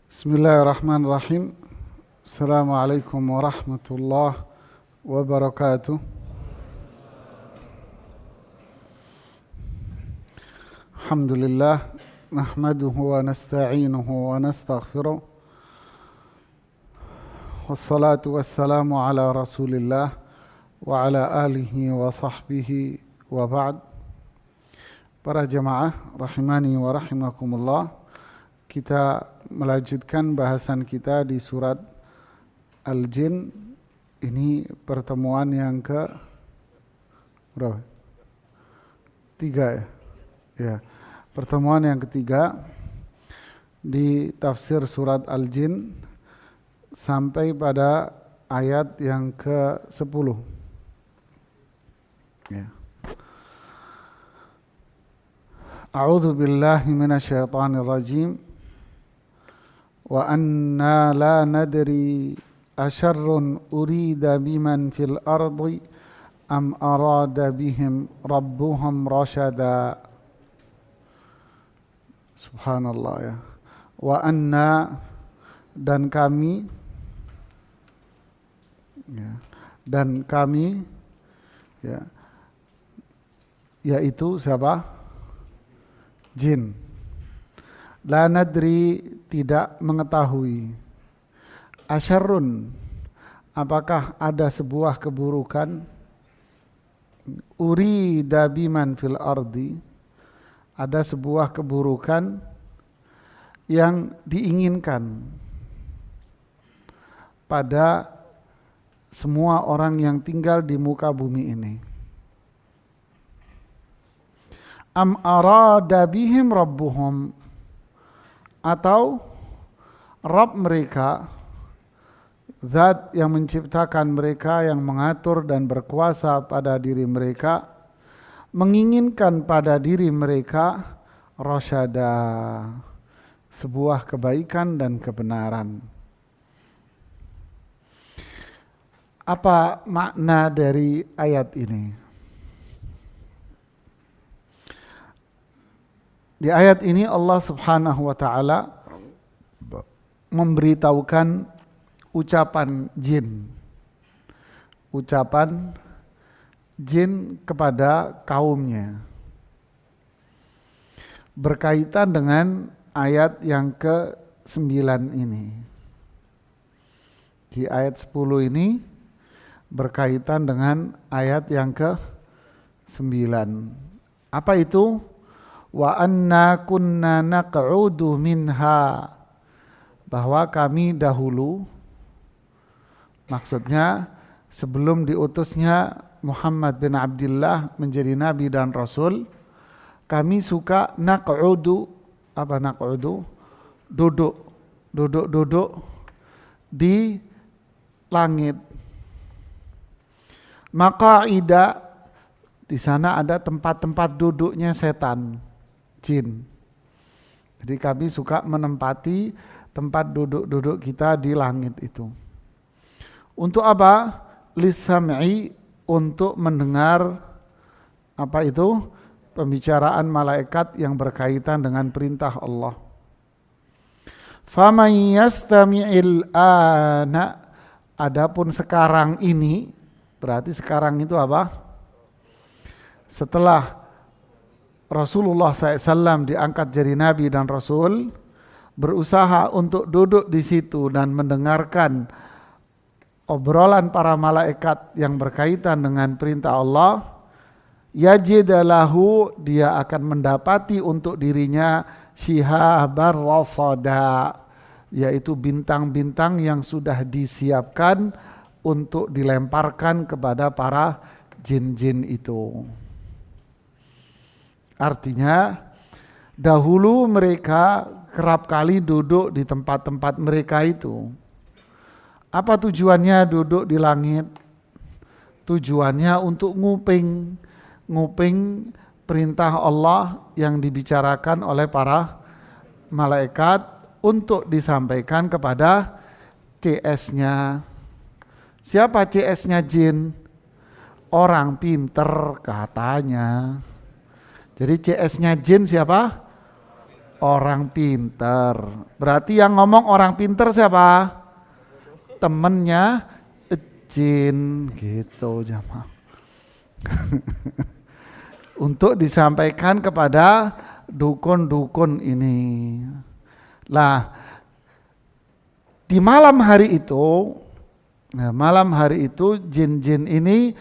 Bismillahirrahmanirrahim. Assalamualaikum warahmatullahi wabarakatuh. Alhamdulillah, nahmaduhu wa nasta'inuhu wa nastaghfiruh. Wassalatu wassalamu ala Rasulillah wa ala alihi wa sahbihi wa ba'd. Para jemaah rahimani wa rahimakumullah, kita melanjutkan bahasan kita di surat Al-Jin. Ini pertemuan yang ke berapa? 3 ya? Ya, pertemuan yang ketiga di tafsir surat Al-Jin sampai pada ayat yang ke-10. Ya. A'udzu billahi minasyaitonir rajim. Wa anna la nadri asyarrun urida biman fil ardi am arada bihim rabbuhum rasyada. Subhanallah ya. Wa anna, dan kami ya, dan kami ya, yaitu siapa? Jin. La nadri, tidak mengetahui. Asyarrun, apakah ada sebuah keburukan? Urida biman fil ardi, ada sebuah keburukan yang diinginkan pada semua orang yang tinggal di muka bumi ini. Am arada bihim rabbuhum, atau Rabb mereka, zat yang menciptakan mereka, yang mengatur dan berkuasa pada diri mereka, menginginkan pada diri mereka rasyada, sebuah kebaikan dan kebenaran. Apa makna dari ayat ini? Di ayat ini Allah Subhanahu wa taala memberitahukan ucapan jin. Ucapan jin kepada kaumnya. Berkaitan dengan ayat yang ke-9 ini. Di ayat 10 ini berkaitan dengan ayat yang ke-9. Apa itu? Wa anna kunna naq'udu minha, bahwa kami dahulu, maksudnya sebelum diutusnya Muhammad bin Abdullah menjadi nabi dan rasul, kami suka naq'udu. Apa naq'udu? Duduk di langit. Maqa'ida, di sana ada tempat-tempat duduknya setan, jin. Jadi kami suka menempati tempat duduk-duduk kita di langit itu. Untuk apa? Lisam'i, untuk mendengar apa itu? Pembicaraan malaikat yang berkaitan dengan perintah Allah. Faman yastami'il ana, adapun sekarang ini, berarti sekarang itu apa? Setelah Rasulullah SAW diangkat jadi nabi dan rasul, berusaha untuk duduk di situ dan mendengarkan obrolan para malaikat yang berkaitan dengan perintah Allah, yajidalahu, dia akan mendapati untuk dirinya syihabar rasada, yaitu bintang-bintang yang sudah disiapkan untuk dilemparkan kepada para jin-jin itu. Artinya dahulu mereka kerap kali duduk di tempat-tempat mereka itu. Apa tujuannya duduk di langit? Tujuannya untuk nguping perintah Allah yang dibicarakan oleh para malaikat untuk disampaikan kepada CS-nya. Siapa CS-nya jin? Orang pinter katanya. Jadi CS-nya jin siapa? orang pinter. Berarti yang ngomong orang pinter siapa? Temennya jin gitu jamaah. Untuk disampaikan kepada dukun-dukun ini. Lah, di malam hari itu jin-jin ini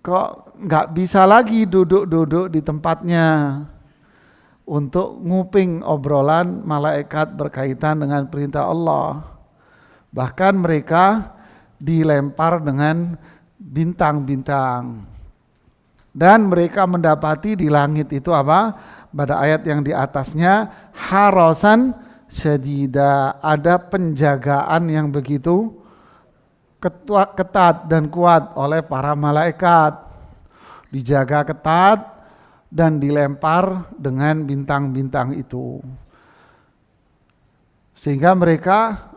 kok nggak bisa lagi duduk-duduk di tempatnya untuk nguping obrolan malaikat berkaitan dengan perintah Allah. Bahkan mereka dilempar dengan bintang-bintang. Dan mereka mendapati di langit itu apa? Pada ayat yang di atasnya, harasan syadida, ada penjagaan yang begitu ketat dan kuat oleh para malaikat. Dijaga ketat dan dilempar dengan bintang-bintang itu. Sehingga mereka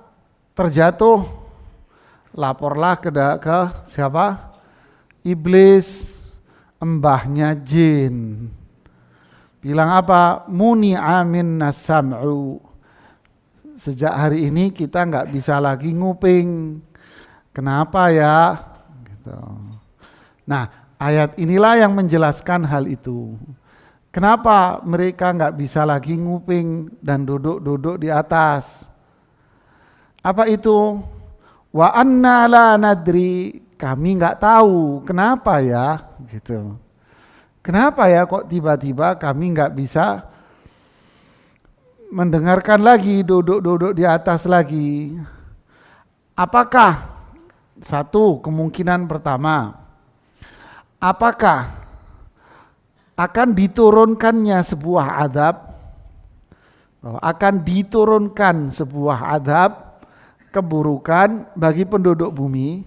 terjatuh. Laporlah ke siapa? Iblis, embahnya jin. Bilang apa? Muni'a minna sam'u. Sejak hari ini kita nggak bisa lagi nguping. Kenapa ya? Gitu. Nah, ayat inilah yang menjelaskan hal itu. Kenapa mereka nggak bisa lagi nguping dan duduk-duduk di atas? Apa itu? Wa anna la nadri, kami nggak tahu. Kenapa ya? Gitu. Kenapa ya kok tiba-tiba kami nggak bisa mendengarkan lagi, duduk-duduk di atas lagi? Apakah satu kemungkinan pertama, apakah akan diturunkannya sebuah azab? Akan diturunkan sebuah azab keburukan bagi penduduk bumi?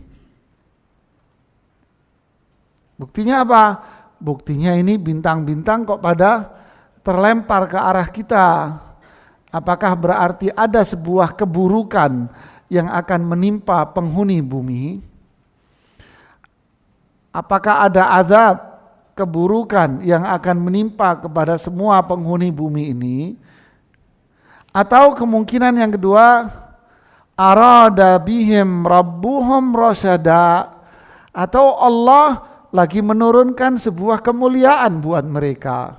Buktinya apa? Buktinya ini bintang-bintang kok pada terlempar ke arah kita. Apakah berarti ada sebuah keburukan yang akan menimpa penghuni bumi? Apakah ada azab keburukan yang akan menimpa kepada semua penghuni bumi ini? Atau kemungkinan yang kedua, arada bihim rabbuhum rasyada, atau Allah lagi menurunkan sebuah kemuliaan buat mereka.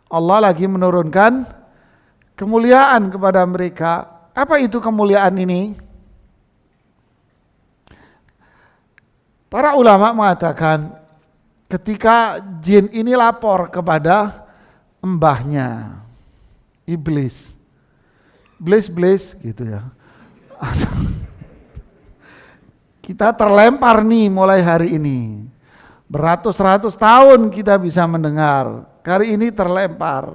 Allah lagi menurunkan kemuliaan kepada mereka. Apa itu kemuliaan ini? Para ulama mengatakan ketika jin ini lapor kepada embahnya, iblis gitu ya. Kita terlempar nih mulai hari ini. Beratus-ratus tahun kita bisa mendengar. Kali ini terlempar.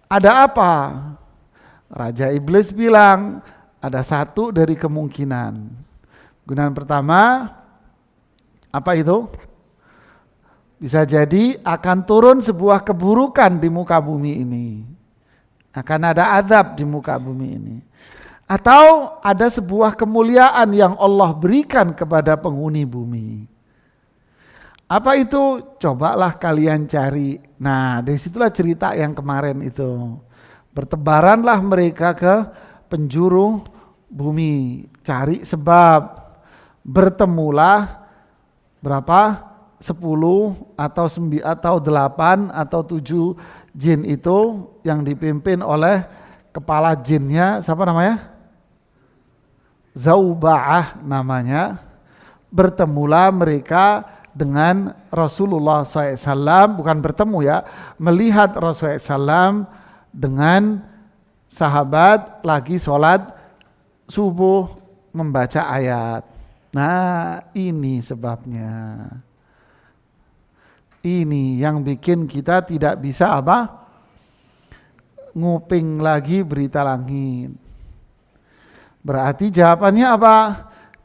Ada apa? Raja Iblis bilang ada satu dari kemungkinan. Kemungkinan pertama, apa itu? Bisa jadi akan turun sebuah keburukan di muka bumi ini. Akan ada azab di muka bumi ini. Atau ada sebuah kemuliaan yang Allah berikan kepada penghuni bumi. Apa itu? Cobalah kalian cari. Nah, dari situlah cerita yang kemarin itu. Bertebaranlah mereka ke penjuru bumi. Cari sebab. Bertemulah berapa? 10 atau 8 atau 7 jin itu yang dipimpin oleh kepala jinnya, siapa namanya? Zauba'ah namanya. Bertemulah mereka dengan Rasulullah SAW, bukan bertemu ya, melihat Rasulullah SAW dengan sahabat lagi sholat subuh membaca ayat. Nah, ini sebabnya. Ini yang bikin kita tidak bisa apa? Nguping lagi berita langit. Berarti jawabannya apa?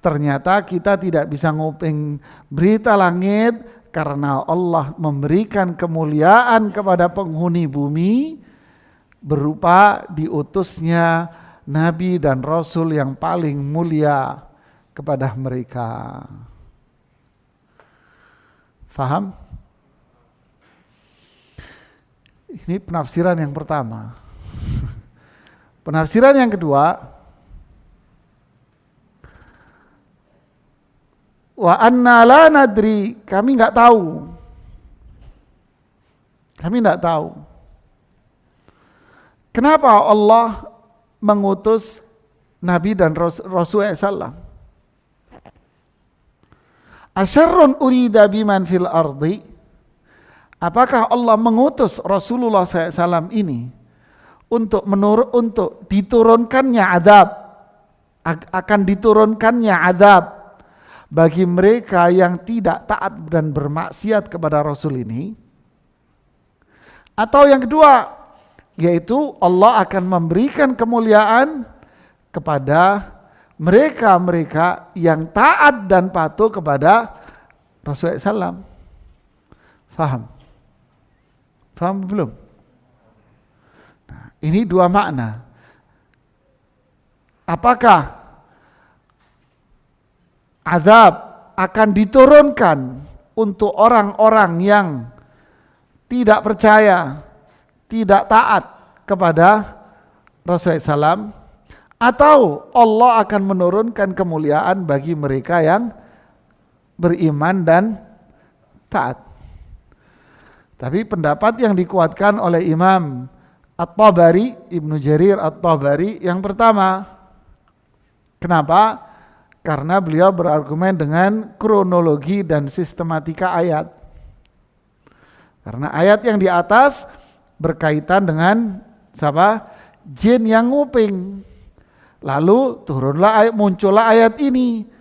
Ternyata kita tidak bisa nguping berita langit karena Allah memberikan kemuliaan kepada penghuni bumi berupa diutusnya Nabi dan Rasul yang paling mulia kepada mereka. Faham? Ini penafsiran yang pertama. Penafsiran yang kedua, wa anna la nadri, kami nggak tahu. Kami nggak tahu. Kenapa Allah mengutus Nabi dan Rasul SAW? Asyarrun urida biman fil ardi. Apakah Allah mengutus Rasulullah SAW ini untuk diturunkannya azab, akan diturunkannya azab bagi mereka yang tidak taat dan bermaksiat kepada Rasul ini? Atau yang kedua, yaitu Allah akan memberikan kemuliaan kepada mereka-mereka yang taat dan patuh kepada Rasulullah SAW. Faham? Faham belum? Nah, ini dua makna. Apakah azab akan diturunkan untuk orang-orang yang tidak percaya, tidak taat kepada Rasulullah SAW, atau Allah akan menurunkan kemuliaan bagi mereka yang beriman dan taat? Tapi pendapat yang dikuatkan oleh Imam At-Tabari, Ibnu Jarir At-Tabari yang pertama. Kenapa? Karena beliau berargumen dengan kronologi dan sistematika ayat. Karena ayat yang di atas berkaitan dengan siapa? Jin yang nguping. Lalu muncullah ayat ini.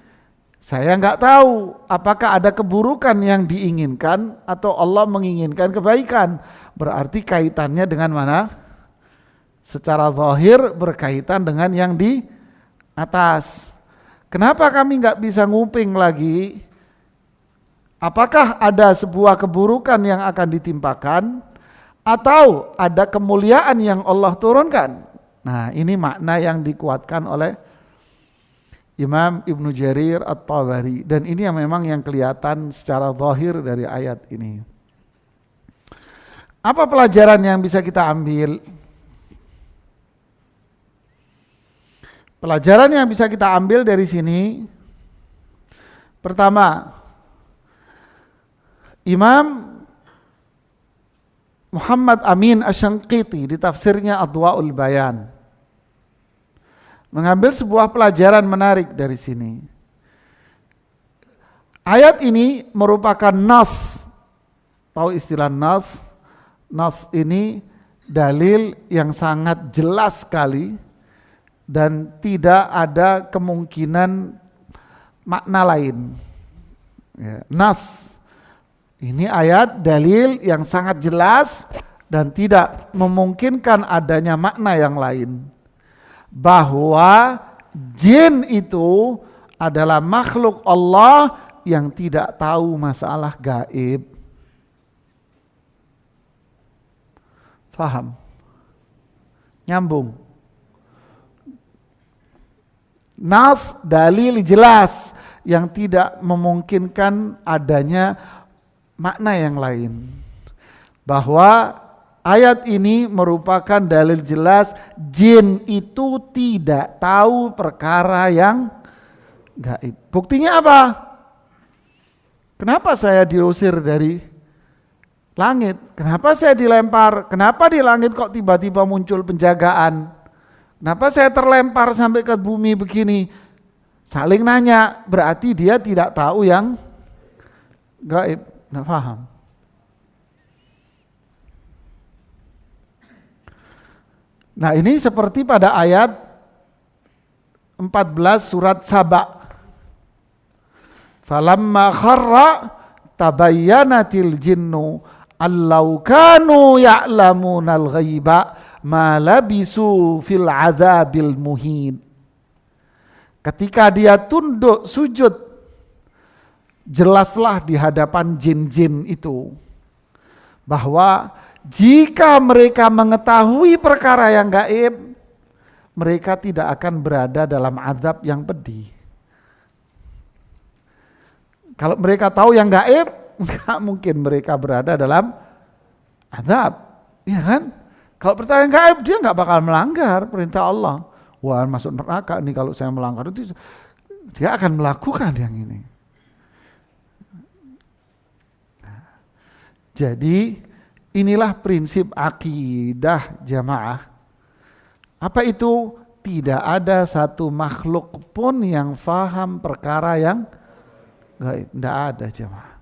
Saya nggak tahu apakah ada keburukan yang diinginkan atau Allah menginginkan kebaikan. Berarti kaitannya dengan mana? Secara zahir berkaitan dengan yang di atas. Kenapa kami nggak bisa nguping lagi? Apakah ada sebuah keburukan yang akan ditimpakan atau ada kemuliaan yang Allah turunkan? Nah, ini makna yang dikuatkan oleh Imam Ibnu Jarir At-Tabari, dan ini yang memang yang kelihatan secara zahir dari ayat ini. Apa pelajaran yang bisa kita ambil? Pelajaran yang bisa kita ambil dari sini, pertama, Imam Muhammad Amin Asy-Syanqiti di tafsirnya Adwaul Bayan mengambil sebuah pelajaran menarik dari sini. Ayat ini merupakan nas. Tahu istilah nas? Nas ini dalil yang sangat jelas sekali dan tidak ada kemungkinan makna lain. Ya, nas. Ini ayat dalil yang sangat jelas dan tidak memungkinkan adanya makna yang lain. Bahwa jin itu adalah makhluk Allah yang tidak tahu masalah gaib. Faham? Nyambung. Nas dalil jelas yang tidak memungkinkan adanya makna yang lain. Bahwa ayat ini merupakan dalil jelas jin itu tidak tahu perkara yang gaib. Buktinya apa? Kenapa saya diusir dari langit? Kenapa saya dilempar? Kenapa di langit kok tiba-tiba muncul penjagaan? Kenapa saya terlempar sampai ke bumi begini? Saling nanya, berarti dia tidak tahu yang gaib. Nggak paham. Nah, ini seperti pada ayat 14 surat Saba. Falamma kharra tabayyanatil jinnu allau kanu ya'lamunal ghaiba ma labisu fil azabil muhin. Ketika dia tunduk sujud, jelaslah di hadapan jin-jin itu bahwa jika mereka mengetahui perkara yang gaib, mereka tidak akan berada dalam azab yang pedih. Kalau mereka tahu yang gaib, enggak mungkin mereka berada dalam azab, ya kan? Kalau percaya gaib dia nggak bakal melanggar perintah Allah. Wah, masuk neraka nih kalau saya melanggar itu, dia akan melakukan yang ini. Jadi inilah prinsip akidah jamaah. Apa itu? Tidak ada satu makhluk pun yang faham perkara yang gaib. Tidak ada jamaah.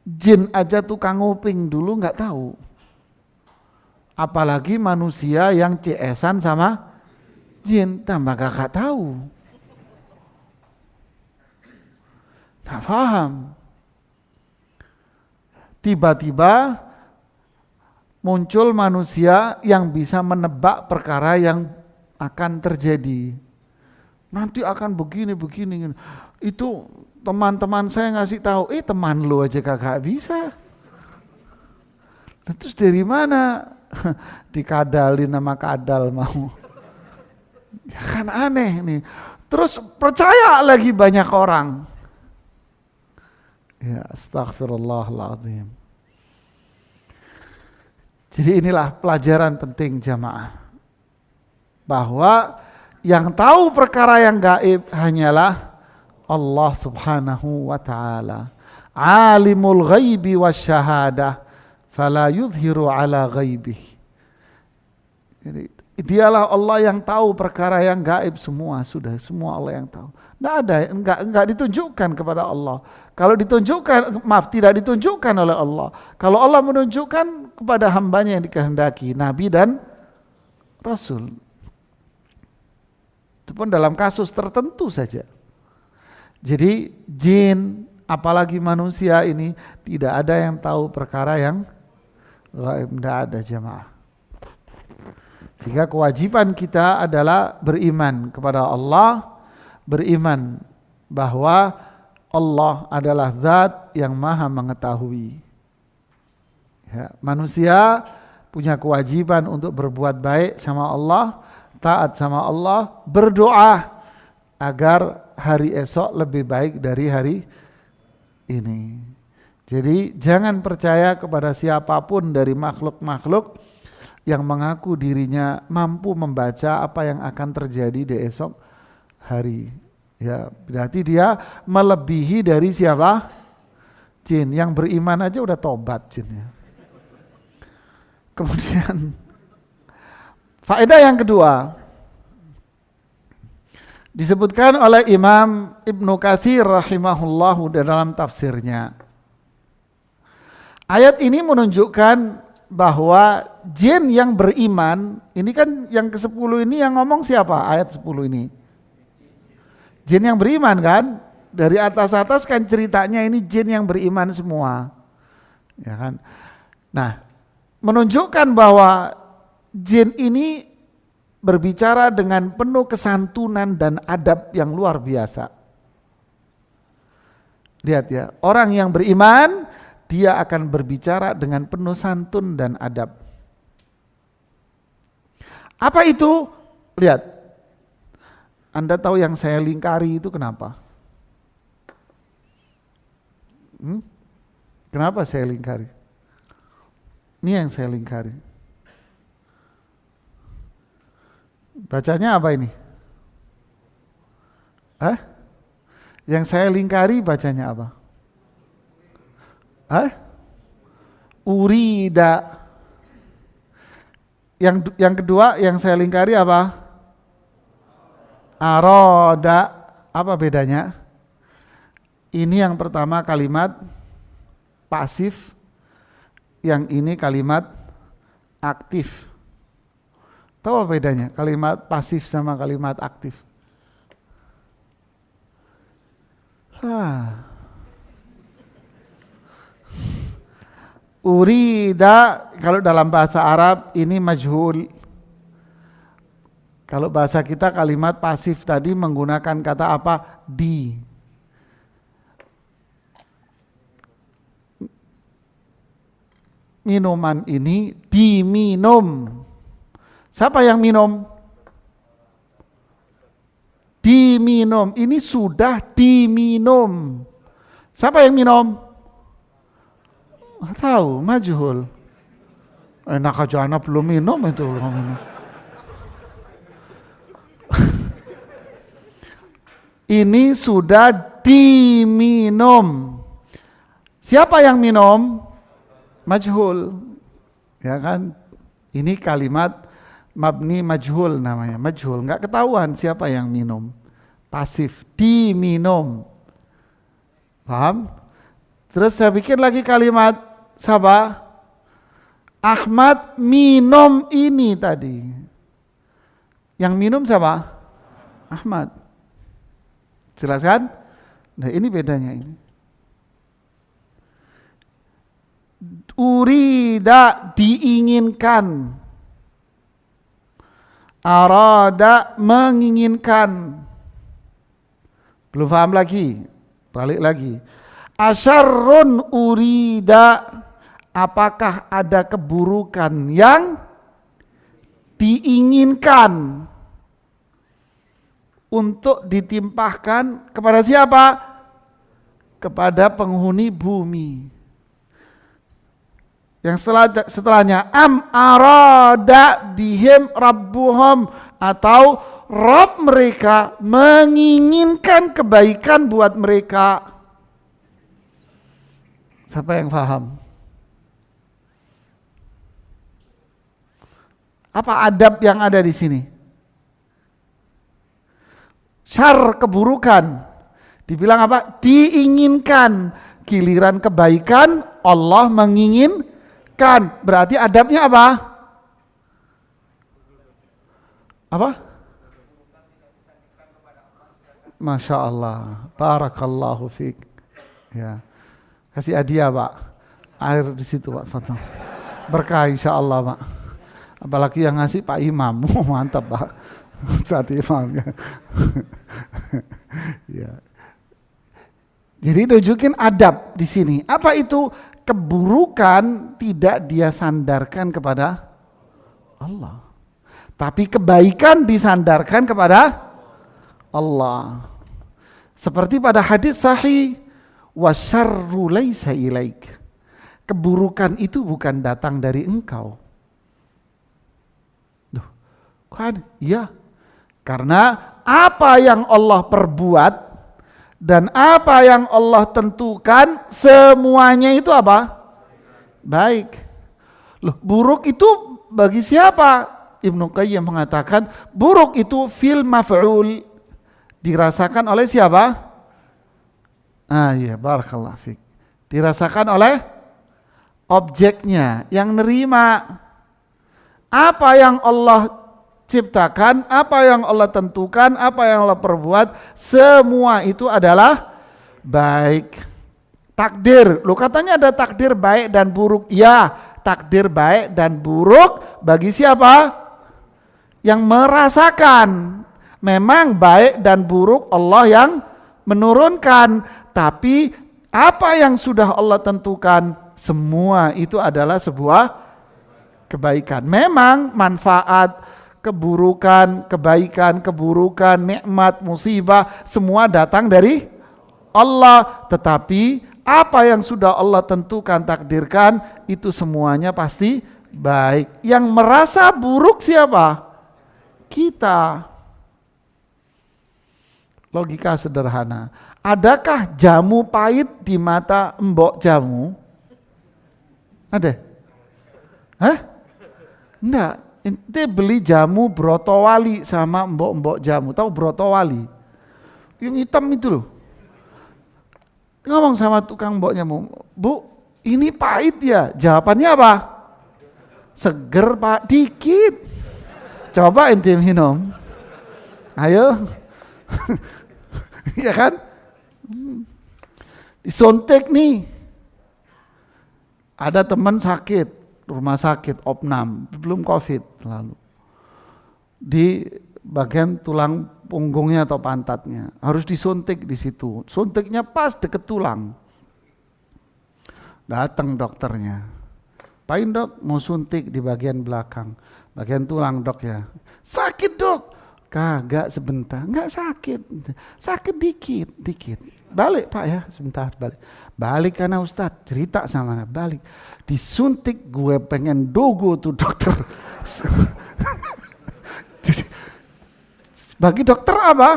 Jin aja tukang nguping dulu nggak tahu. Apalagi manusia yang CS-an sama jin, tambah gak tahu. Nggak paham. Tiba-tiba muncul manusia yang bisa menebak perkara yang akan terjadi. Nanti akan begini. Itu teman-teman saya ngasih tahu, teman lu aja kagak bisa. Terus dari mana? Dikadalin sama kadal mau. Ya kan aneh nih. Terus percaya lagi banyak orang. Ya astagfirullahaladzim. Jadi inilah pelajaran penting jamaah. Bahwa yang tahu perkara yang gaib hanyalah Allah subhanahu wa ta'ala. Alimul ghaibi wasyahadah. Fala yudhiru ala ghaibih. Jadi dialah Allah yang tahu perkara yang gaib semua. Sudah semua Allah yang tahu. Enggak ditunjukkan kepada Allah. Kalau ditunjukkan, tidak ditunjukkan oleh Allah. Kalau Allah menunjukkan kepada hambanya yang dikehendaki, Nabi dan Rasul. Itu pun dalam kasus tertentu saja. Jadi jin, apalagi manusia ini, tidak ada yang tahu perkara yang gaib. Tidak ada jamaah. Sehingga kewajiban kita adalah beriman kepada Allah, beriman bahwa Allah adalah zat yang maha mengetahui. Ya, manusia punya kewajiban untuk berbuat baik sama Allah, taat sama Allah, berdoa agar hari esok lebih baik dari hari ini. Jadi jangan percaya kepada siapapun dari makhluk-makhluk yang mengaku dirinya mampu membaca apa yang akan terjadi di esok hari. Ya, berarti dia melebihi dari siapa? Jin. Yang beriman aja udah tobat jinnya. Kemudian faedah yang kedua disebutkan oleh Imam Ibnu Katsir rahimahullahu dalam tafsirnya. Ayat ini menunjukkan bahwa jin yang beriman, ini kan yang ke-10 ini yang ngomong siapa? Ayat 10 ini. Jin yang beriman kan? Dari atas-atas kan ceritanya ini jin yang beriman semua. Ya kan? Nah, menunjukkan bahwa jin ini berbicara dengan penuh kesantunan dan adab yang luar biasa. Lihat ya, orang yang beriman dia akan berbicara dengan penuh santun dan adab. Apa itu? Lihat. Anda tahu yang saya lingkari itu kenapa? Kenapa saya lingkari? Ini yang saya lingkari. Bacanya apa ini? Yang saya lingkari bacanya apa? Urida. Yang kedua yang saya lingkari apa? Aroda. Apa bedanya? Ini yang pertama kalimat pasif, yang ini kalimat aktif. Tahu apa bedanya? Kalimat pasif sama kalimat aktif. Urida kalau dalam bahasa Arab ini majhul. Kalau bahasa kita kalimat pasif tadi menggunakan kata apa? Di. Minuman ini diminum. Siapa yang minum? Diminum. Ini sudah diminum. Siapa yang minum? Tahu, majhul. Enak aja anak belum minum itu belum minum. Ini sudah diminum. Siapa yang minum? Majhul. Ya kan? Ini kalimat mabni majhul namanya. Majhul, enggak ketahuan siapa yang minum. Pasif, diminum. Paham? Terus saya bikin lagi kalimat siapa? Ahmad minum ini tadi. Yang minum siapa? Ahmad. Jelas kan? Nah ini bedanya ini. Urida diinginkan. Arada menginginkan. Belum paham lagi. Balik lagi. Asyarrun urida. Apakah ada keburukan yang diinginkan untuk ditimpahkan kepada siapa? Kepada penghuni bumi. Yang setelahnya am arada bihim rabbuhum, atau Rabb mereka menginginkan kebaikan buat mereka. Siapa yang paham? Apa adab yang ada di sini? Syar, keburukan. Dibilang apa? Diinginkan. Giliran kebaikan Allah menginginkan. Berarti adabnya apa? Apa? Masya Allah. Barakallahu fiik. Ya. Kasih hadiah Pak. Air di situ Pak. Berkah insya Allah Pak. Apalagi yang ngasih Pak Imam. Mantap Pak. Saat imamnya. Ya. Jadi tunjukin adab di sini. Apa itu? Keburukan tidak dia sandarkan kepada Allah. Tapi kebaikan disandarkan kepada Allah. Seperti pada hadis sahih, wasyarru laisa ilaik. Keburukan itu bukan datang dari engkau. Duh, kan? Iya. Karena apa yang Allah perbuat dan apa yang Allah tentukan, semuanya itu apa? Baik. Loh, buruk itu bagi siapa? Ibnu Qayyim mengatakan, buruk itu fil maf'ul, dirasakan oleh siapa? Iya, barakallahu fiik. Dirasakan oleh objeknya yang nerima. Apa yang Allah ciptakan, apa yang Allah tentukan, apa yang Allah perbuat, semua itu adalah baik. Takdir, lo katanya ada takdir baik dan buruk. Ya, takdir baik dan buruk bagi siapa? Yang merasakan. Memang baik dan buruk Allah yang menurunkan, tapi apa yang sudah Allah tentukan, semua itu adalah sebuah kebaikan. Memang manfaat, keburukan, kebaikan, keburukan, nikmat, musibah, semua datang dari Allah. Tetapi apa yang sudah Allah tentukan, takdirkan, itu semuanya pasti baik. Yang merasa buruk siapa? Kita. Logika sederhana. Adakah jamu pahit di mata mbok jamu? Ada? Hah? Enggak. Ente beli jamu brotowali sama mbok-mbok jamu. Tahu brotowali? Yang hitam itu loh. Ngomong sama tukang mbok jamu, Bu, ini pahit ya? Jawabannya apa? Seger Pak, dikit. Coba ente minum. Ayo. Ya kan? Disuntik nih. Ada teman sakit. Rumah sakit opnam, belum COVID lalu. Di bagian tulang punggungnya atau pantatnya harus disuntik di situ. Suntiknya pas deket tulang. Datang dokternya. Pain dok, mau suntik di bagian belakang, bagian tulang dok ya. Sakit dok. Kagak, sebentar. Enggak sakit. Sakit dikit. Balik Pak ya, sebentar balik. Balik karena Ustadz cerita sama anak, balik. Disuntik, gue pengen dogo tuh dokter. Bagi dokter apa?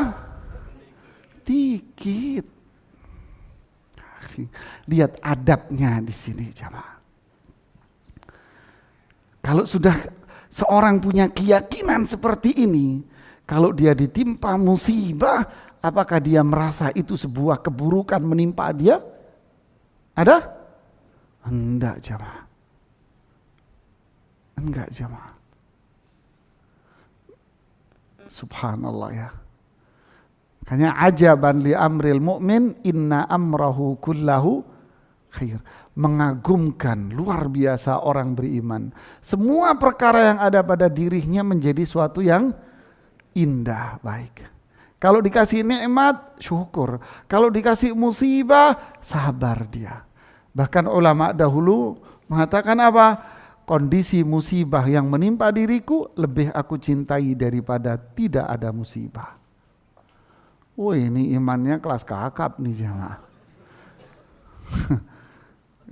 Dikit. Lihat adabnya di sini jamaah. Kalau sudah seorang punya keyakinan seperti ini, kalau dia ditimpa musibah, apakah dia merasa itu sebuah keburukan menimpa dia? Ada? Enggak jamaah. Enggak jamaah. Subhanallah ya. Makanya ajaban li amril mu'min inna amrahu kullahu khair. Mengagumkan, luar biasa orang beriman. Semua perkara yang ada pada dirinya menjadi suatu yang indah, baik. Kalau dikasih nikmat, syukur. Kalau dikasih musibah, sabar dia. Bahkan ulama dahulu mengatakan apa? Kondisi musibah yang menimpa diriku lebih aku cintai daripada tidak ada musibah. Oh, ini imannya kelas kakap nih jemaah.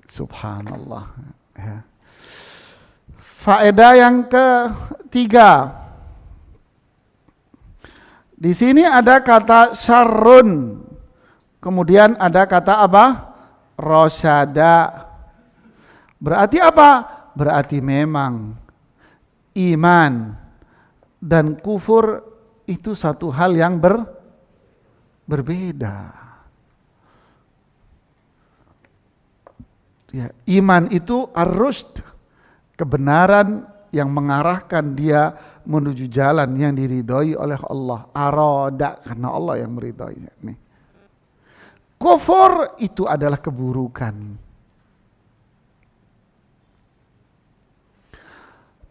Subhanallah. Ya. Faedah yang ketiga. Di sini ada kata syarrun. Kemudian ada kata apa? Rosyada. Berarti apa? Berarti memang iman dan kufur itu satu hal yang berbeda. Ya, iman itu ar-rusyd, kebenaran yang mengarahkan dia menuju jalan yang diridhoi oleh Allah. Arada, karena Allah yang meridhoi. Nih. Kufur itu adalah keburukan.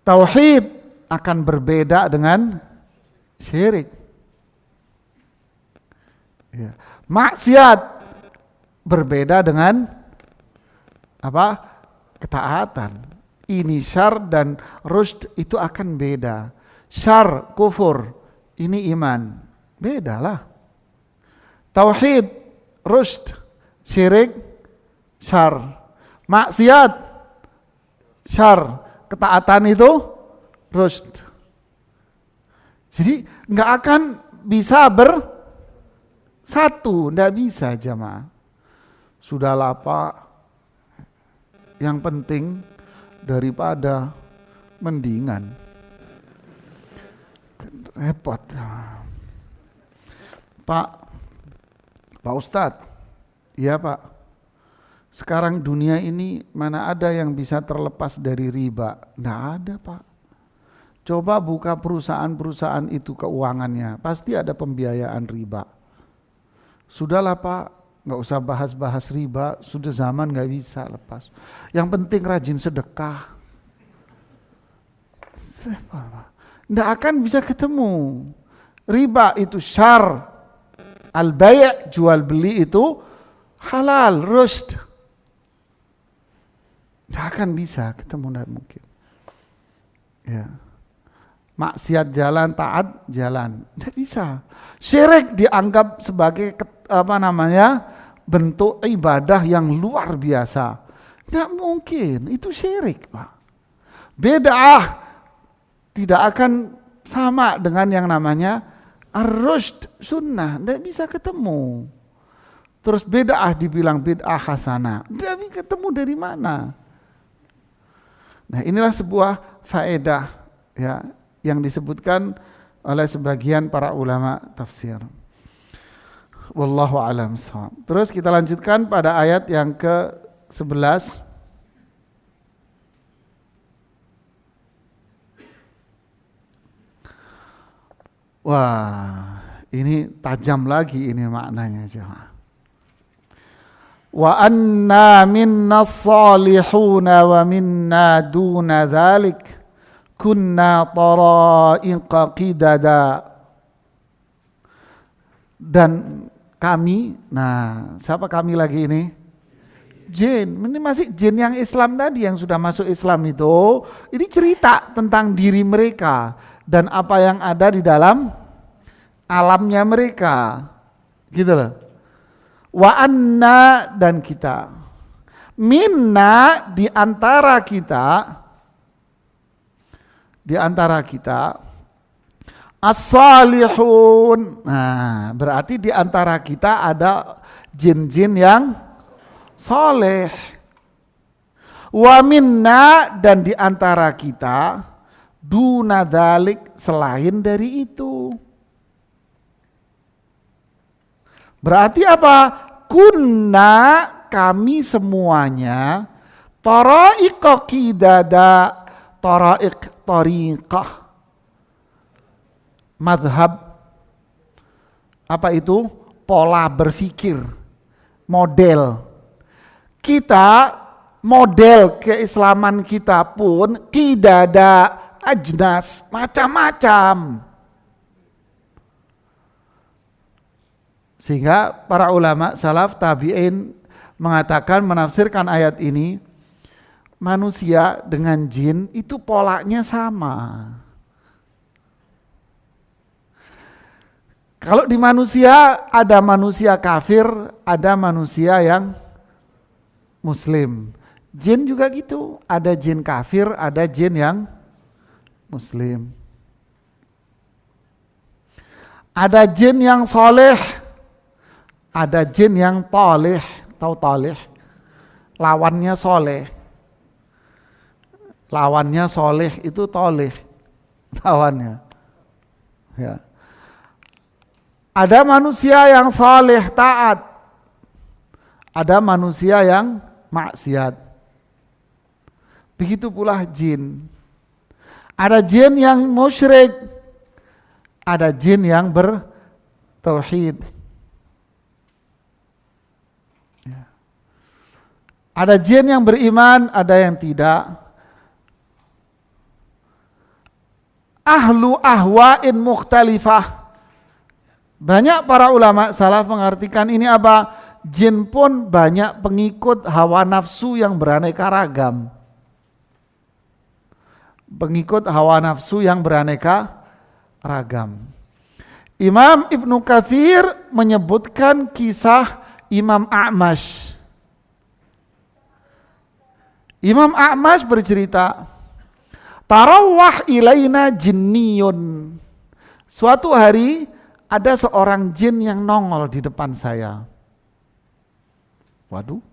Tauhid akan berbeda dengan syirik. Ya. Maksiat berbeda dengan apa? Ketaatan. Ini syar dan rusyd itu akan beda. Syar, kufur, ini iman. Bedalah. Tauhid, rusyd, syirik, syar. Maksiat, syar. Ketaatan itu rusyd. Jadi nggak akan bisa bersatu, nggak bisa jamaah. Sudahlah Pak. Yang penting daripada mendingan. Repot. Pak Ustadz, iya Pak. Sekarang dunia ini mana ada yang bisa terlepas dari riba? Nggak ada Pak. Coba buka perusahaan-perusahaan itu keuangannya, pasti ada pembiayaan riba. Sudahlah Pak, nggak usah bahas-bahas riba, sudah zaman nggak bisa lepas. Yang penting rajin sedekah. Nggak akan bisa ketemu. Riba itu syar, al-bay' jual beli itu halal, rusyd. Nggak akan bisa ketemu, nggak mungkin. Ya. Maksiat jalan, taat jalan, nggak bisa. Syirik dianggap sebagai bentuk ibadah yang luar biasa. Nggak mungkin, itu syirik Pak. Bid'ah tidak akan sama dengan yang namanya ar-rusyd, sunnah, nggak bisa ketemu. Terus bid'ah dibilang bid'ah hasanah, nggak bisa ketemu dari mana? Nah inilah sebuah faedah ya yang disebutkan oleh sebagian para ulama tafsir. Wallahu a'lam shawab. Terus kita lanjutkan pada ayat yang ke-11. Wah, ini tajam lagi ini maknanya jemaah. Wa anna minna salihuna wa minna duna dzalik kunna tara'iqa qidada. Dan kami, nah siapa kami lagi ini? Jin, ini masih jin yang Islam tadi yang sudah masuk Islam itu. Ini cerita tentang diri mereka dan apa yang ada di dalam alamnya mereka. Gitu loh. Wa anna dan kita. Minna di antara kita as-salihun. Nah, berarti di antara kita ada jin-jin yang soleh. Wa minna dan di antara kita duna dzalik selain dari itu. Berarti apa? Kunna kami semuanya tara'iqa qidada, tara'iq tariqah, mazhab, apa itu? Pola berpikir, model. Kita model keislaman kita pun qidada, ajnas, macam-macam. Sehingga para ulama salaf tabi'in mengatakan, menafsirkan ayat ini, manusia dengan jin itu polanya sama. Kalau di manusia ada manusia kafir, ada manusia yang muslim. Jin juga gitu, ada jin kafir, ada jin yang muslim. Ada jin yang soleh, ada jin yang toleh. Tahu toleh? Lawannya soleh. Lawannya soleh itu toleh. Lawannya. Ya. Ada manusia yang soleh taat. Ada manusia yang maksiat. Begitu pula jin. Ada jin yang musyrik. Ada jin yang bertauhid. Ada jin yang beriman, ada yang tidak. Ahlu ahwa'in mukhtalifah. Banyak para ulama salaf mengartikan ini apa? Jin pun banyak pengikut hawa nafsu yang beraneka ragam. Pengikut hawa nafsu yang beraneka ragam. Imam Ibnu Katsir menyebutkan kisah Imam A'mash. Imam A'mash bercerita, tarawwah ilaina jinniyun. Suatu hari ada seorang jin yang nongol di depan saya. Waduh,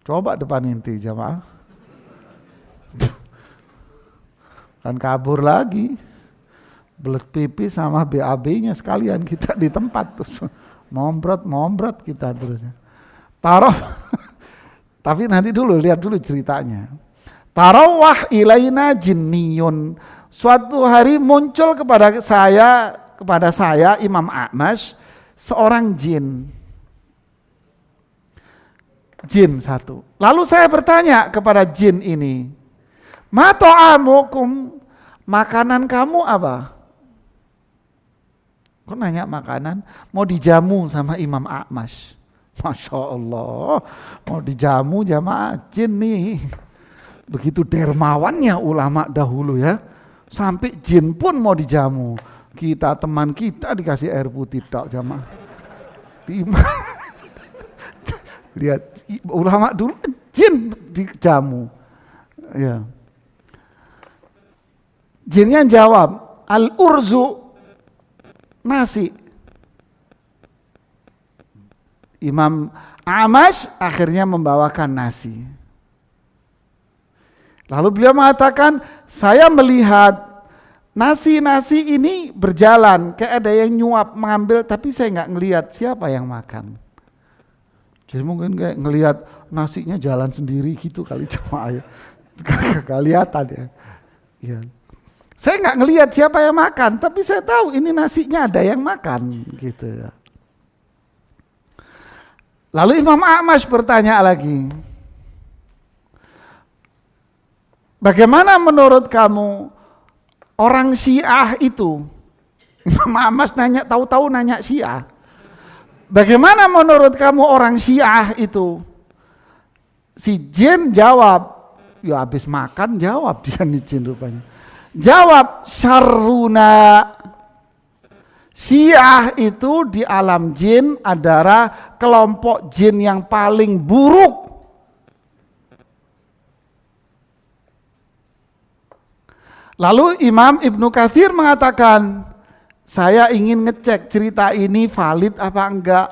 coba depan inti jamaah. Kan kabur lagi. Belet pipi sama BAB-nya sekalian kita di tempat. Terus mombrot kita terusnya. Tapi nanti dulu, lihat dulu ceritanya. Tarawwah ilaina jinniyun. Suatu hari muncul kepada saya Imam A'mash seorang jin. Jin satu. Lalu saya bertanya kepada jin ini, ma ta'amukum, makanan kamu apa? Kok nanya makanan? Mau dijamu sama Imam A'mash. Masya Allah, mau dijamu jamaah jin nih. Begitu dermawannya ulama dahulu ya. Sampai jin pun mau dijamu. Kita teman kita dikasih air putih tok jamaah. Lihat ulama dulu jin dijamu. Ya. Jinnya jawab, al-urzu, nasi. Imam A'mash akhirnya membawakan nasi. Lalu beliau mengatakan, saya melihat nasi ini berjalan, kayak ada yang nyuap mengambil, tapi saya nggak ngelihat siapa yang makan. Jadi mungkin kayak ngelihat nasinya jalan sendiri gitu kali cuma ya. Kelihatan ya. Ya. Saya nggak ngelihat siapa yang makan, tapi saya tahu ini nasinya ada yang makan gitu ya. Lalu Imam A'mash bertanya lagi, bagaimana menurut kamu orang Syiah itu? Imam A'mash nanya, tahu-tahu nanya Syiah. Bagaimana menurut kamu orang Syiah itu? Si jin jawab, ya habis makan jawab dia nih jin rupanya. Jawab, syarruna. Syiah itu di alam jin adalah kelompok jin yang paling buruk. Lalu Imam Ibnu Katsir mengatakan, saya ingin ngecek cerita ini valid apa enggak.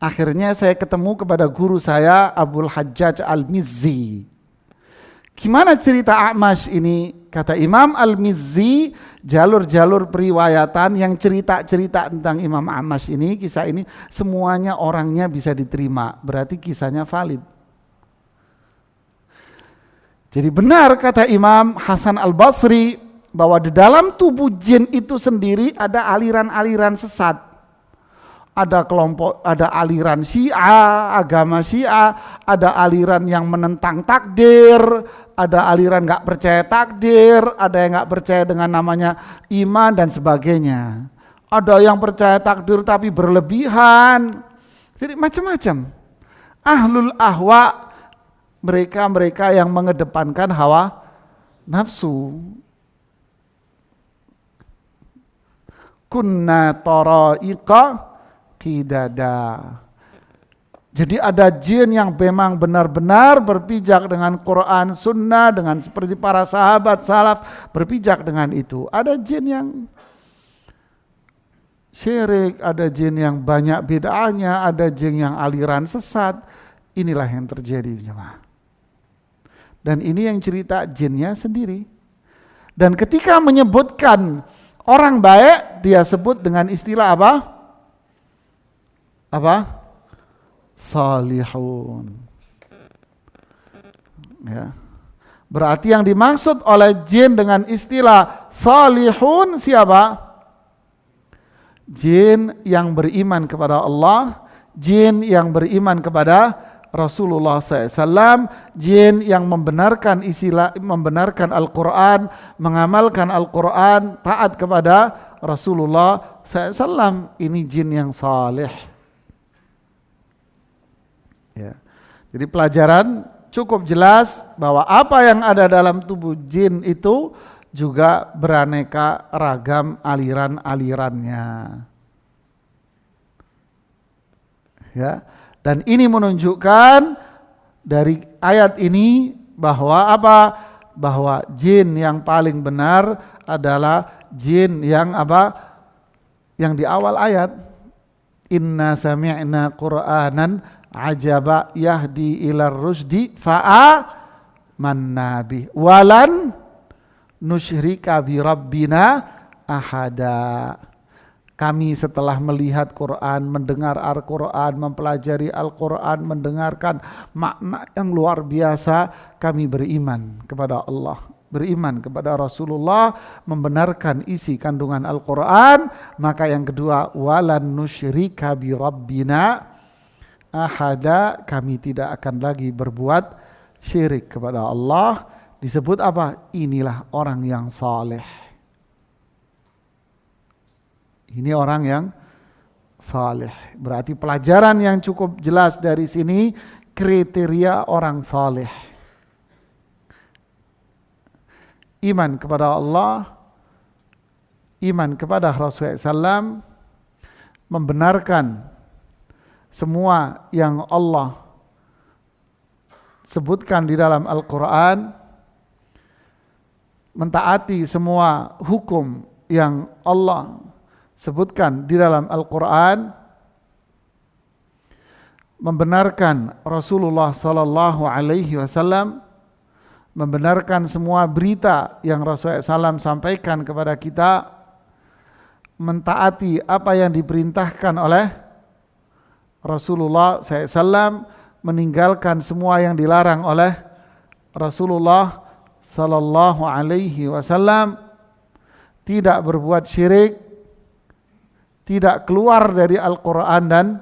Akhirnya saya ketemu kepada guru saya Abul Hajjaj Al-Mizzi. Gimana cerita A'mash ini? Kata Imam Al-Mizzi, jalur-jalur periwayatan yang cerita-cerita tentang Imam A'mash ini, kisah ini, semuanya orangnya bisa diterima. Berarti kisahnya valid. Jadi benar kata Imam Hasan Al-Basri, bahwa di dalam tubuh jin itu sendiri ada aliran-aliran sesat. Ada kelompok, ada aliran Syiah, agama Syiah, ada aliran yang menentang takdir, ada aliran nggak percaya takdir, ada yang nggak percaya dengan namanya iman dan sebagainya. Ada yang percaya takdir tapi berlebihan. Jadi macam-macam. Ahlul ahwa, mereka yang mengedepankan hawa nafsu. Kunna tara'iqa qidada. Jadi ada jin yang memang benar-benar berpijak dengan Quran, Sunnah, dengan seperti para sahabat salaf berpijak dengan itu. Ada jin yang syirik, ada jin yang banyak bid'ahnya, ada jin yang aliran sesat. Inilah yang terjadi, jemaah. Dan ini yang cerita jinnya sendiri. Dan ketika menyebutkan orang baik, dia sebut dengan istilah apa? Salihun. Ya. Berarti yang dimaksud oleh jin dengan istilah salihun siapa? Jin yang beriman kepada Allah, jin yang beriman kepada Rasulullah SAW, jin yang membenarkan membenarkan Al-Quran, mengamalkan Al-Quran, taat kepada Rasulullah SAW. Ini jin yang salih. Ya. Jadi pelajaran cukup jelas bahwa apa yang ada dalam tubuh jin itu juga beraneka ragam aliran-alirannya. Ya. Dan ini menunjukkan dari ayat ini bahwa apa? Bahwa jin yang paling benar adalah jin yang apa? Yang di awal ayat, inna sami'na qur'anan ajaba yahdi ilar rusdi fa'amanna bih walan nusyrika bi rabbina ahada. Kami setelah melihat Quran, mendengar Al-Quran, mempelajari Al-Quran, mendengarkan makna yang luar biasa, kami beriman kepada Allah, beriman kepada Rasulullah, membenarkan isi kandungan Al-Quran. Maka yang kedua, walan nusyrika bi rabbina ahada, kami tidak akan lagi berbuat syirik kepada Allah. Disebut apa? Inilah orang yang saleh. Ini orang yang saleh. Berarti pelajaran yang cukup jelas dari sini, kriteria orang saleh. Iman kepada Allah, iman kepada Rasulullah SAW, membenarkan semua yang Allah sebutkan di dalam Al-Quran, mentaati semua hukum yang Allah sebutkan di dalam Al-Quran, membenarkan Rasulullah Sallallahu Alaihi Wasallam, membenarkan semua berita yang Rasulullah SAW sampaikan kepada kita, mentaati apa yang diperintahkan oleh Rasulullah SAW, meninggalkan semua yang dilarang oleh Rasulullah Sallallahu Alaihi Wasallam, tidak berbuat syirik, tidak keluar dari Al-Quran dan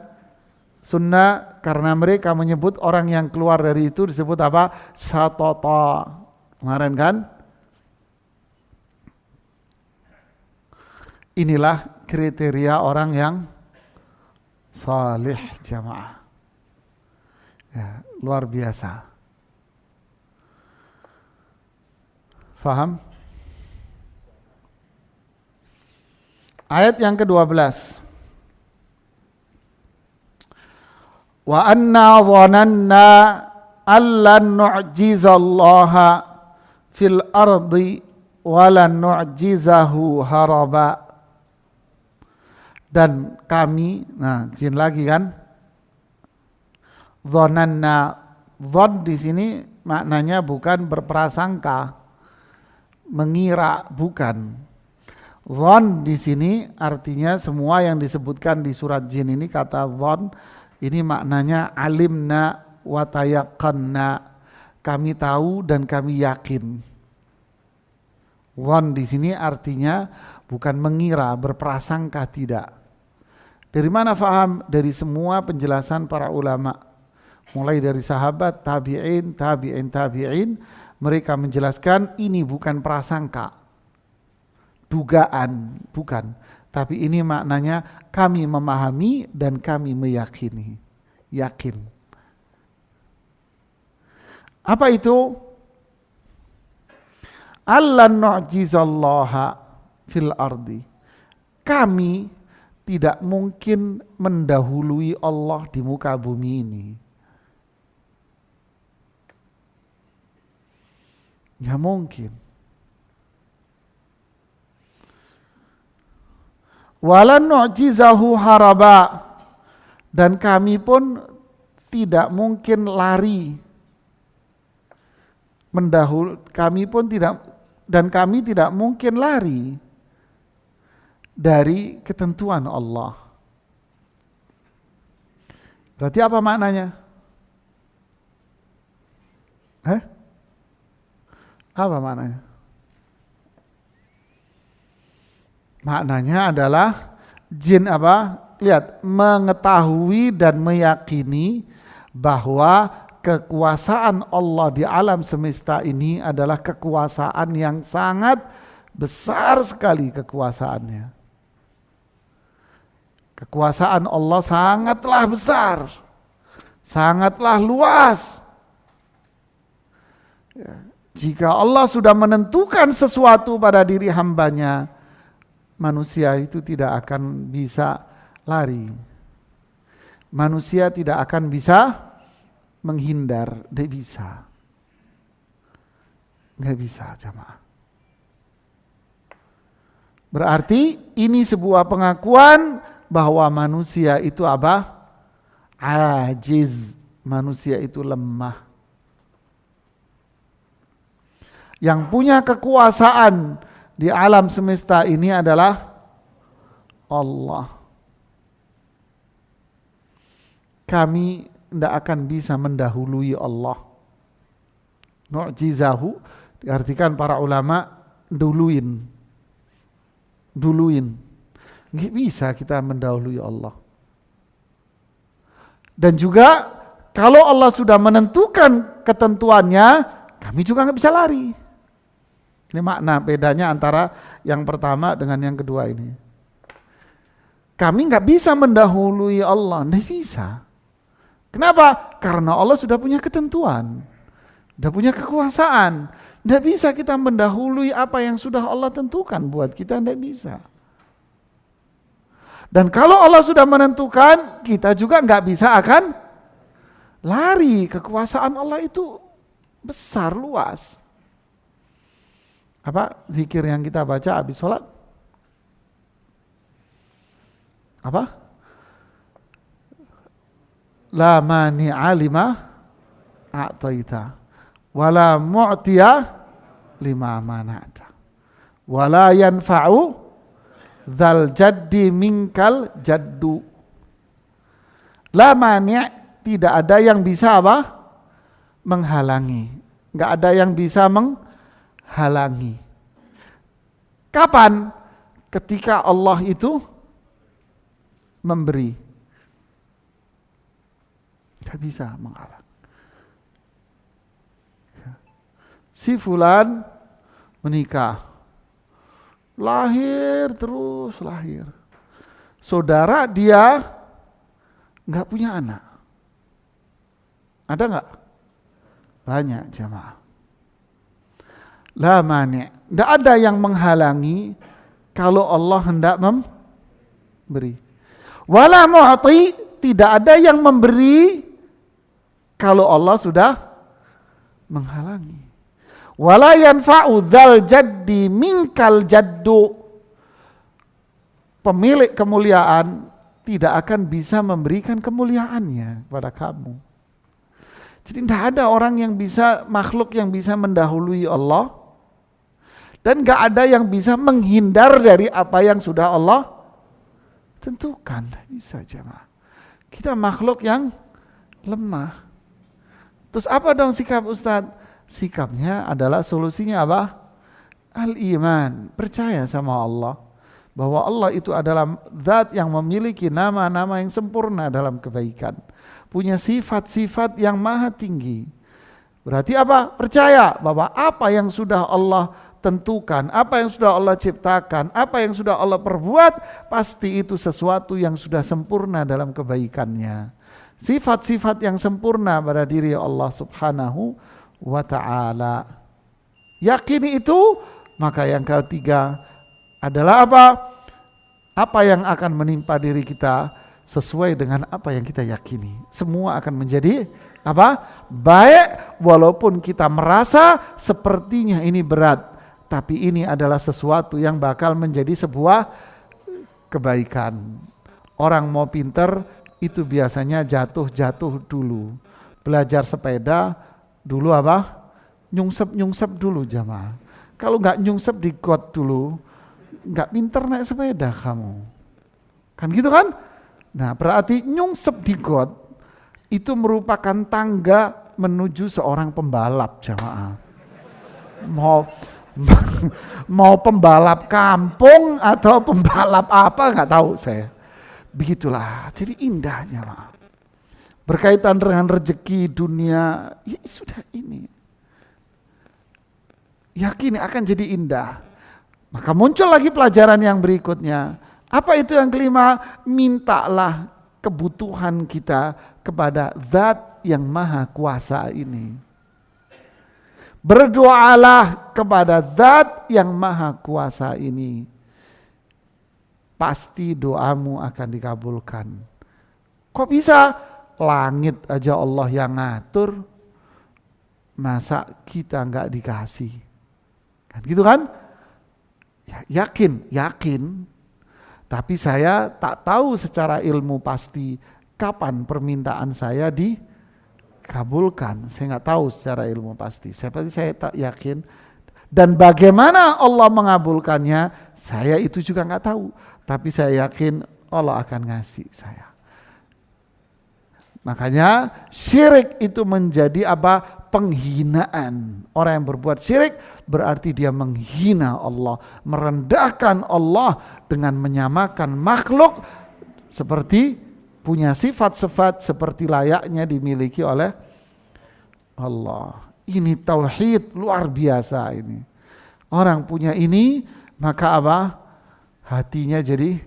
Sunnah, karena mereka menyebut orang yang keluar dari itu disebut apa? Syatata. Kemarin kan? Inilah kriteria orang yang salih, jamaah. Ya, luar biasa. Faham? Ayat yang ke-12. Wa anna dhananna allan nu'jizallaha fil ardi walan nu'jizahu haraba. Dan kami, nah jin lagi kan, dhananna, dhon di sini maknanya bukan berprasangka, mengira, bukan. Dhon di sini artinya semua yang disebutkan di surat jin ini, kata dhon ini maknanya alimna wa tayaqqanna, kami tahu dan kami yakin. Dhon di sini artinya bukan mengira, berprasangka, tidak. Dari mana faham? Dari semua penjelasan para ulama. Mulai dari sahabat, tabi'in, mereka menjelaskan ini bukan prasangka, dugaan, bukan. Tapi ini maknanya kami memahami dan kami meyakini. Yakin. Apa itu? Allan nu'jizallaha fil ardi. Kami tidak mungkin mendahului Allah di muka bumi ini. Ya mungkin. Walan nu'jizahu haraba, dan kami pun tidak mungkin lari. Kami tidak mungkin lari dari ketentuan Allah. Berarti apa maknanya? Apa maknanya? Maknanya adalah jin apa? Lihat, mengetahui dan meyakini bahwa kekuasaan Allah di alam semesta ini adalah kekuasaan yang sangat besar sekali kekuasaannya. Kekuasaan Allah sangatlah besar, sangatlah luas. Ya. Jika Allah sudah menentukan sesuatu pada diri hambanya, manusia itu tidak akan bisa lari. Manusia tidak akan bisa menghindar, tidak bisa. Nggak bisa, jamaah. Berarti ini sebuah pengakuan bahwa manusia itu apa? Ajiz. Manusia itu lemah. Yang punya kekuasaan di alam semesta ini adalah Allah. Kami tidak akan bisa mendahului Allah. Nu'jizahu diartikan para ulama duluin. Nggak bisa kita mendahului Allah. Dan juga kalau Allah sudah menentukan ketentuannya, kami juga nggak bisa lari. Ini makna bedanya antara yang pertama dengan yang kedua ini. Kami nggak bisa mendahului Allah, nggak bisa. Kenapa? Karena Allah sudah punya ketentuan, sudah punya kekuasaan. Nggak bisa kita mendahului apa yang sudah Allah tentukan buat kita, nggak bisa. Dan kalau Allah sudah menentukan, kita juga nggak bisa akan lari. Kekuasaan Allah itu besar, luas. Apa zikir yang kita baca habis sholat? Apa? La mani'a lima a'taita wala mu'tiya lima mana'ta wala yanfa'u dzal jaddi minkal jaddu. La mani', tidak ada yang bisa apa? Menghalangi. Enggak ada yang bisa menghalangi. Kapan? Ketika Allah itu memberi. Tidak bisa menghalang. Si fulan menikah, lahir terus lahir. Saudara dia nggak punya anak. Ada nggak? Banyak jamaah. La mani', tidak ada yang menghalangi kalau Allah hendak beri. Wala mu'ti, tidak ada yang memberi kalau Allah sudah menghalangi. Wala yanfa'u dzal jaddi minkal jaddu, pemilik kemuliaan tidak akan bisa memberikan kemuliaannya kepada kamu. Jadi tidak ada orang yang bisa, makhluk yang bisa mendahului Allah, dan gak ada yang bisa menghindar dari apa yang sudah Allah tentukan. Bisa jemaah. Kita makhluk yang lemah. Terus apa dong sikap Ustadz? Sikapnya adalah solusinya apa? Al-iman, percaya sama Allah. Bahwa Allah itu adalah zat yang memiliki nama-nama yang sempurna dalam kebaikan. Punya sifat-sifat yang maha tinggi. Berarti apa? Percaya bahwa apa yang sudah Allah tentukan, apa yang sudah Allah ciptakan, apa yang sudah Allah perbuat, pasti itu sesuatu yang sudah sempurna dalam kebaikannya. Sifat-sifat yang sempurna pada diri Allah subhanahu wa ta'ala. Yakini itu, maka yang ketiga adalah apa? Apa yang akan menimpa diri kita sesuai dengan apa yang kita yakini. Semua akan menjadi apa? Baik, walaupun kita merasa sepertinya ini berat, tapi ini adalah sesuatu yang bakal menjadi sebuah kebaikan. Orang mau pinter itu biasanya jatuh-jatuh dulu. Belajar sepeda dulu apa? Nyungsep dulu jamaah. Kalau nggak nyungsep di got dulu, nggak pinter naik sepeda kamu. Kan gitu kan? Nah berarti nyungsep di got itu merupakan tangga menuju seorang pembalap jamaah. Mau pembalap kampung atau pembalap apa nggak tahu saya. Begitulah, jadi indahnya lah. Berkaitan dengan rezeki dunia, ya sudah ini. Yakin akan jadi indah. Maka muncul lagi pelajaran yang berikutnya. Apa itu yang kelima? Mintalah kebutuhan kita kepada zat yang maha kuasa ini. Berdoalah kepada zat yang maha kuasa ini. Pasti doamu akan dikabulkan. Kok bisa? Langit aja Allah yang ngatur, masa kita nggak dikasih? Kan gitu kan? Ya, yakin. Tapi saya tak tahu secara ilmu pasti kapan permintaan saya dikabulkan. Saya nggak tahu secara ilmu pasti. Saya tak yakin. Dan bagaimana Allah mengabulkannya, saya itu juga nggak tahu. Tapi saya yakin Allah akan ngasih saya. Makanya syirik itu menjadi apa? Penghinaan. Orang yang berbuat syirik berarti dia menghina Allah, merendahkan Allah dengan menyamakan makhluk seperti punya sifat-sifat seperti layaknya dimiliki oleh Allah. Ini tauhid luar biasa ini. Orang punya ini, maka apa? Hatinya jadi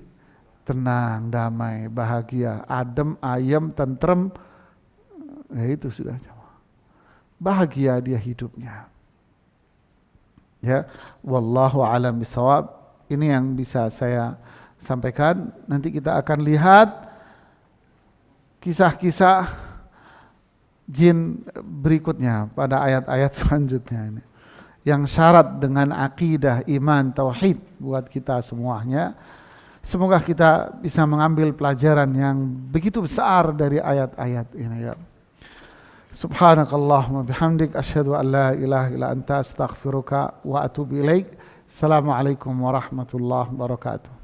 tenang, damai, bahagia, adem, ayem, tentrem. Ya itu sudah. Bahagia dia hidupnya. Ya, wallahu a'lam bishawab. Ini yang bisa saya sampaikan. Nanti kita akan lihat kisah-kisah jin berikutnya pada ayat-ayat selanjutnya ini. Yang syarat dengan akidah, iman, tauhid buat kita semuanya. Semoga kita bisa mengambil pelajaran yang begitu besar dari ayat-ayat ini ya. Subhanakallahumma bihamdik asyhadu an la ilaha illa anta astaghfiruka wa atubu ilaik. Assalamualaikum warahmatullahi wabarakatuh.